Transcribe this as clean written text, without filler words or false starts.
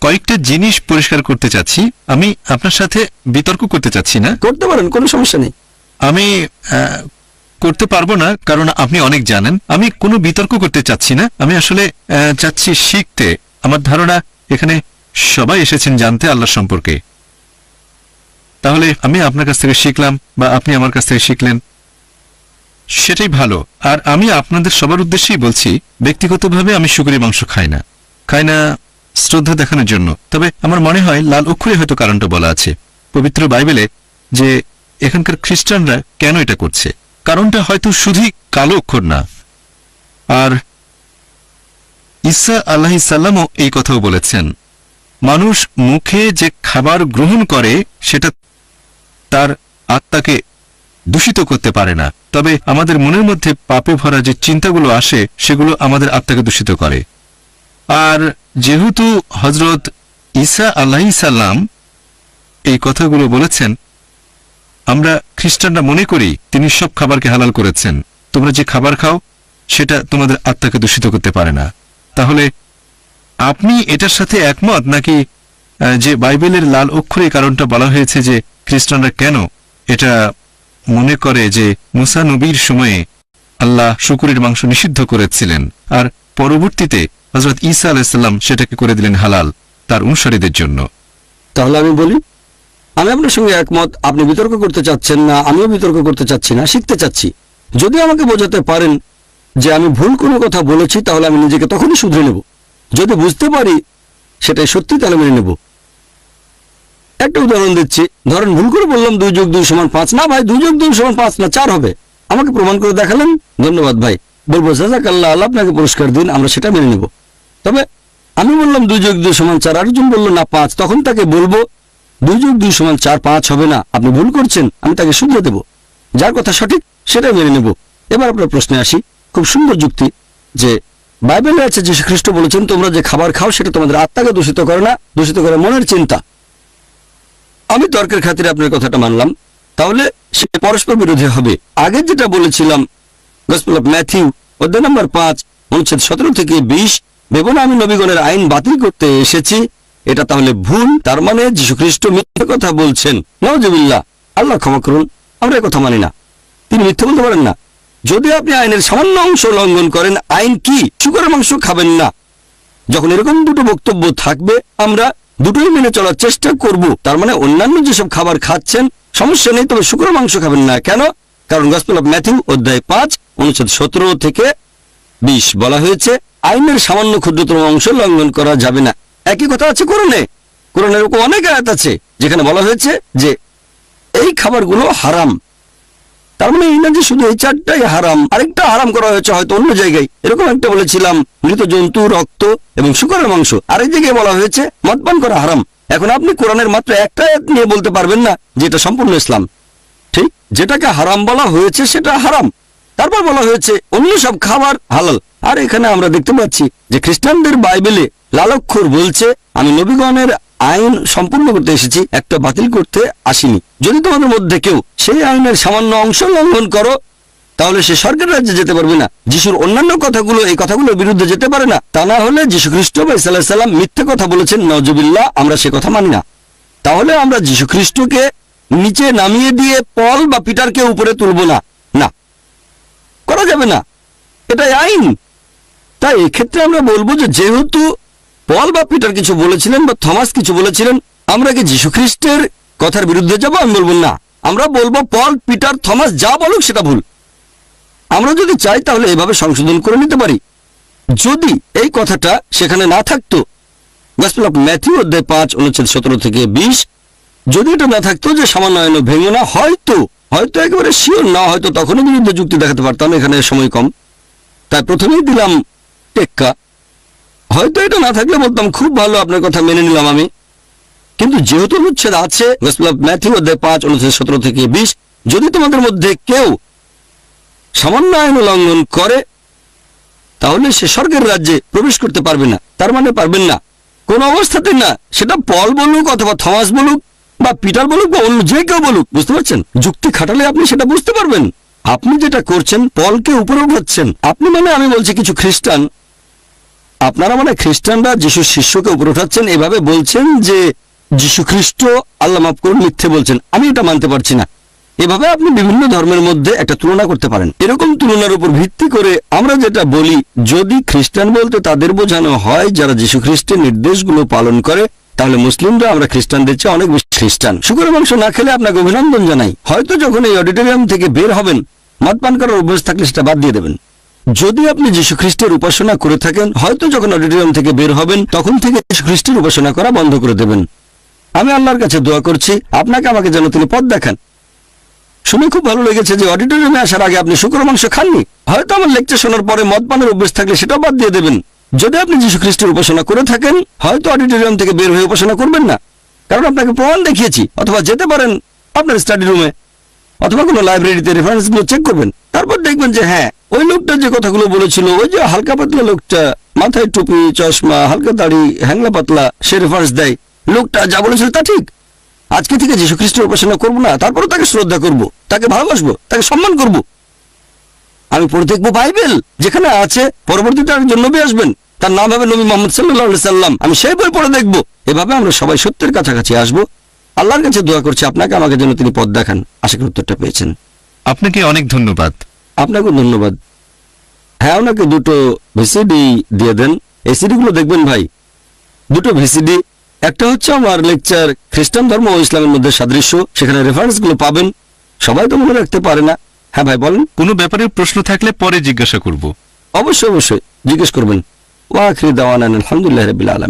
কয়েকটা জিনিস পরিষ্কার করতে চাচ্ছি। আমি আপনার সাথে বিতর্ক করতে চাচ্ছি না। করতে পারেন, কোনো সমস্যা নেই। আমি করতে পারবো না, কারণ আপনি অনেক জানেন। আমি কোনো বিতর্ক করতে চাচ্ছি না। আমি আসলে চাচ্ছি শিখতে। আমার ধারণা এখানে সবাই এসেছেন জানতে আল্লাহ সম্পর্কে। তাহলে আমি আপনার কাছ থেকে শিখলাম বা আপনি আমার কাছ থেকে শিখলেন, সেটাই ভালো। আর আমি আপনাদের সবার উদ্দেশ্যেই বলছি, ব্যক্তিগতভাবে আমি শুকরের মাংস খাই না শ্রদ্ধা দেখানোর জন্য। তবে আমার মনে হয় লাল অক্ষরে হয়তো কারণটা বলা আছে পবিত্র বাইবেলে, যে এখানকার খ্রিস্টানরা কেন এটা করছে। কারণটা হয়তো শুধুই কালো অক্ষর না। আর ঈসা আলাইহিস সালামও এই কথাও বলেছেন, মানুষ মুখে যে খাবার গ্রহণ করে সেটা তার আত্মাকে দূষিত করতে পারে না, তবে আমাদের মনের মধ্যে পাপে ভরা যে চিন্তাগুলো আসে সেগুলো আমাদের আত্মাকে দূষিত করে। আর যেহেতু হযরত ঈসা আলাইহিস সালাম এই কথাগুলো বলেছেন, আমরা খ্রিস্টানরা মনে করি তিনি সব খাবারকে হালাল করেছেন। তোমরা যে খাবার খাও সেটা তোমাদের আত্মাকে দূষিত করতে পারে না। তাহলে আপনি এটার সাথে একমত নাকি যে বাইবেলের লাল অক্ষরে কারণটা বলা হয়েছে যে খ্রিস্টানরা কেন এটা মনে করে যে মুসা নবীর সময়ে আল্লাহ শুকরের মাংস নিষিদ্ধ করেছিলেন, আর পরবর্তীতে হযরত ঈসা আলাইহিস সালাম সেটাকে করে দিলেন হালাল তার অনুসারীদের জন্য? তাহলে আমি বলি, আমি আপনার সঙ্গে একমত। আপনি বিতর্ক করতে চাচ্ছেন না, আমিও বিতর্ক করতে চাচ্ছি না, শিখতে চাচ্ছি। যদি আমাকে বোঝাতে পারেন যে আমি ভুল কোনো কথা বলেছি, তাহলে আমি নিজেকে তখনই শুধরে নেব। যদি বুঝতে পারি সেটাই সত্যি, তাহলে মেনে নেব। একটা উদাহরণ দিচ্ছি। ধরেন ভুল করে বললাম 2 + 2 = 5। না ভাই, 2 + 2 = 5 না, 4 হবে। আমাকে প্রমাণ করে দেখালেন, ধন্যবাদ ভাই। বলবো জাযাকাল্লাহ, আল্লাহ আপনাকে পুরস্কার দিন, আমরা সেটা মেনে নেব। তবে আমি বললাম 2 + 2 = 4, আরেকজন বললো না 5, তখন তাকে বলবো 2 + 2 = 4, 5 হবে না, আপনি ভুল করছেন। আমি তাকে শুধরে দেব, যার কথা সঠিক সেটাই মেনে নেব। এবার আপনার প্রশ্নে আসি। খুব সুন্দর যুক্তি যে বাইবেলে আছে যীশু খ্রিস্ট বলেছেন, তোমরা যে খাবার খাও সেটা তোমাদের আত্মাকে দূষিত করে না, দূষিত করে মনের চিন্তা। আমি তর্কের খাতিরে আপনার কথাটা মানলাম, তাহলে সে পরস্পর বিরোধী হবে। আগে যেটা বলেছিলাম, গসপেল অফ ম্যাথিউ অধ্যায় নম্বর 5 অনুচ্ছেদ 17 থেকে 20, ভেবো না আমি নবীগণের আইন বাতিল করতে এসেছি, এটা তাহলে ভুল। তার মানে যীশু খ্রিস্ট মিথ্যে কথা বলছেন। নাউজুবিল্লাহ, আল্লাহ ক্ষমা করুন, আমরা এ কথা মানি না। তিনি মিথ্যে বলতে পারেন না। যদি আপনি আইনের সামান্য অংশ লঙ্ঘন করেন, আইন কি? শুকরের মাংস খাবেন না। যখন এরকম দুটো বক্তব্য থাকবে, আমরা দুটোই মেনে চলার চেষ্টা করব। তার মানে অন্যান্য যেসব খাবার খাচ্ছেন সমস্যা নেই, তবে শুকরের মাংস খাবেন না। কেন? কারণ গসপেল অফ ম্যাথিউ অধ্যায় 5 অনুচ্ছেদ 17 থেকে 20 বলা হয়েছে আইনের সামান্য ক্ষুদ্রতম অংশ লঙ্ঘন করা যাবে না। একই কথা আছে কোরআনে। কোরআনের উপর অনেক আয়াত আছে যেখানে বলা হয়েছে যে এই খাবারগুলো হারাম। তার মানে এই না যে শুধু এই 4টাই হারাম, আরেকটা হারাম করা হয়েছে হয়তো অন্য জায়গায়। এরকম একটা বলেছিলাম মৃত জন্তু, রক্ত এবং শুকরের মাংস। আরেক জায়গায় বলা হয়েছে মদ পান করা হারাম। এখন আপনি কোরআনের মাত্র একটা আয়াত নিয়ে বলতে পারবেন না যে এটা সম্পূর্ণ ইসলাম। ঠিক, যেটাকে হারাম বলা হয়েছে সেটা হারাম, তারপর বলা হয়েছে অন্য সব খাবার হালাল। আর এখানে আমরা দেখতে পাচ্ছি যে খ্রিস্টানদের বাইবেলে লাল অক্ষর বলছে, আমি নবীগণের আইন সম্পূর্ণ করতে এসেছি, একটা বাতিল করতে আসিনি। যদি তোমাদের মধ্যে কেউ সেই আইনের সামান্য অংশ লঙ্ঘন করো, তাহলে সে স্বর্গের রাজ্যে যেতে পারবে না। যিশুর অন্যান্য কথাগুলো এই কথাগুলোর বিরুদ্ধে যেতে পারে না। তা না হলে যীশু খ্রিস্ট বা ঈসা আলাইহিস সালাম মিথ্যে কথা বলেছেন, নাউজুবিল্লাহ, আমরা সে কথা মানি না। তাহলে আমরা যীশু খ্রিস্টকে নিচে নামিয়ে দিয়ে পল বা পিটারকে উপরে তুলব না, না করা যাবে না, এটাই আইন। তাই এক্ষেত্রে আমরা বলবো যে যেহেতু পল বা পিটার কিছু বলেছিলেন বা থমাস কিছু বলেছিলেন, আমরা কি যীশু খ্রিস্টের কথার বিরুদ্ধে যাবো? আমি বলবো না। আমরা বলবো পল, পিটার, থমাস যা বলুক সেটা ভুল। আমরা যদি চাই তাহলে এভাবে সংশোধন করে নিতে পারি। যদি এই কথাটা সেখানে না থাকতো, গসপেল অফ ম্যাথিউ অধ্যায় 5 অনুচ্ছেদ 17 থেকে 20, যদি এটা না থাকতো যে সামান্য আইন ভেঙে না, হয়তো একেবারে শিওর না, হয়তো তখনই বিরুদ্ধে যুক্তি দেখাতে পারতাম। এখানে সময় কম, তাই প্রথমেই দিলাম টেক্কা। হয়তো এটা না থাকলে বলতাম খুব ভালো, আপনার কথা মেনে নিলাম আমি। কিন্তু যেহেতু অনুচ্ছেদ আছে গসপেল অফ ম্যাথিউ অধ্যায় 5 অনুচ্ছেদ 17 থেকে 20, যদি তোমাদের মধ্যে কেউ সামান্য আইন লঙ্ঘন করে, তাহলে সে স্বর্গের রাজ্যে প্রবেশ করতে পারবে না। তার মানে পারবেন না কোন অবস্থাতে না, সেটা পল বলুক অথবা থমাস বলুক বা পিটার বলুক বা অন্য যে কেউ বলুক। বুঝতে পারছেন? যুক্তি খাটালে আপনি সেটা বুঝতে পারবেন। আপনি যেটা করছেন, পলকে উপরে উঠাচ্ছেন আপনি। মানে আমি বলছি কিছু খ্রিস্টান আপনারা মানে খ্রিস্টানরা যিশুর শিষ্যকে উপরে উঠাচ্ছেন, এভাবে বলছেন যে যিশু খ্রিস্ট আল্লাহ মাফ করুন মিথ্যে বলছেন। আমি এটা মানতে পারছি না। এভাবে আপনি বিভিন্ন ধর্মের মধ্যে একটা তুলনা করতে পারেন। এরকম তুলনার উপর ভিত্তি করে আমরা যেটা বলি, যদি খ্রিস্টান বলতে তাদের বোঝানো হয় যারা যীশু খ্রিস্টের নির্দেশগুলো পালন করে, তাহলে মুসলিমরা আমরা খ্রিস্টানদের চেয়ে অনেক বেশি খ্রিস্টান। শুকরের মাংস না খেলে আপনাকে অভিনন্দন জানাই। হয়তো যখন এই অডিটোরিয়াম থেকে বের হবেন, মদ পান করার অভ্যাস থাকলে সেটা বাদ দিয়ে দেবেন। যদি আপনি যীশু খ্রিস্টের উপাসনা করে থাকেন, হয়তো যখন অডিটোরিয়াম থেকে বের হবেন তখন থেকে যীশু খ্রিস্টের উপাসনা করা বন্ধ করে দেবেন। আমি আল্লাহর কাছে দোয়া করছি আপনাকে আমাকে যেন তিনি পথ দেখান। শুনে খুব ভালো লেগেছে যে অডিটোরিয়ামে আসার আগে আপনি শুকর মাংস খাননি। হয়তো আমার লেকচার শোনার পরে মদ পানের অভ্যেস থাকলে সেটাও বাদ দিয়ে দেবেন। যদি আপনি যীশু খ্রিস্টের উপাসনা করে থাকেন, হয়তো অডিটোরিয়াম থেকে বের হয়ে উপাসনা করবেন না, কারণ আপনাকে প্রমাণ দেখিয়েছি। অথবা যেতে পারেন আপনার স্টাডি রুমে অথবা কোনো লাইব্রেরিতে রেফারেন্সগুলো চেক করবেন। তারপর দেখবেন যে হ্যাঁ, ওই লোকটা যে কথাগুলো বলেছিল, ওই যে হালকা পাতলা লোকটা, মাথায় টুপি, চশমা, হালকা দাড়ি, হ্যাংলা পাতলা, সে রেফারেন্স দেয়। লোকটা যা বলেছিল তা ঠিক। আজকে থেকে যীশু খ্রিস্টের উপাসনা করবো না, তারপরও তাকে শ্রদ্ধা করব, তাকে ভালোবাসবো, তাকে সম্মান করব। আমি পড়ে দেখবো বাইবেল, যেখানে আছে পরবর্তীতে একজন নবী আসবেন, তার নাম হবে নবী মোহাম্মদ সাল্লাল্লাহু আলাইহি সাল্লাম। আমি সেই বই পড়ে দেখবো। এভাবে আমরা সবাই সত্যের কাছাকাছি আসবো। আল্লাহর কাছে দোয়া করছি আপনাকে আমাকে যেন তিনি পথ দেখান। আশা করি উত্তরটা পেয়েছেন। আপনাকে অনেক ধন্যবাদ। আপনাকেও ধন্যবাদ। হ্যাঁ, ওনাকে দুটো ভিসিডি দিয়ে দেন। এই সিডিগুলো দেখবেন ভাই, দুটো ভিসিডি। একটা হচ্ছে আমার লেকচার খ্রিস্টান ধর্ম ও ইসলামের মধ্যে সাদৃশ্য, সেখানে রেফারেন্সগুলো পাবেন। সবাই তো মনে রাখতে পারে না। হ্যাঁ ভাই বলেন। কোনো ব্যাপারে প্রশ্ন থাকলে পরে জিজ্ঞাসা করব। অবশ্যই অবশ্যই জিজ্ঞেস করবেন। ওয়া আখিরি দাওয়ানা আলহামদুলিল্লাহি রাব্বিল আলামিন।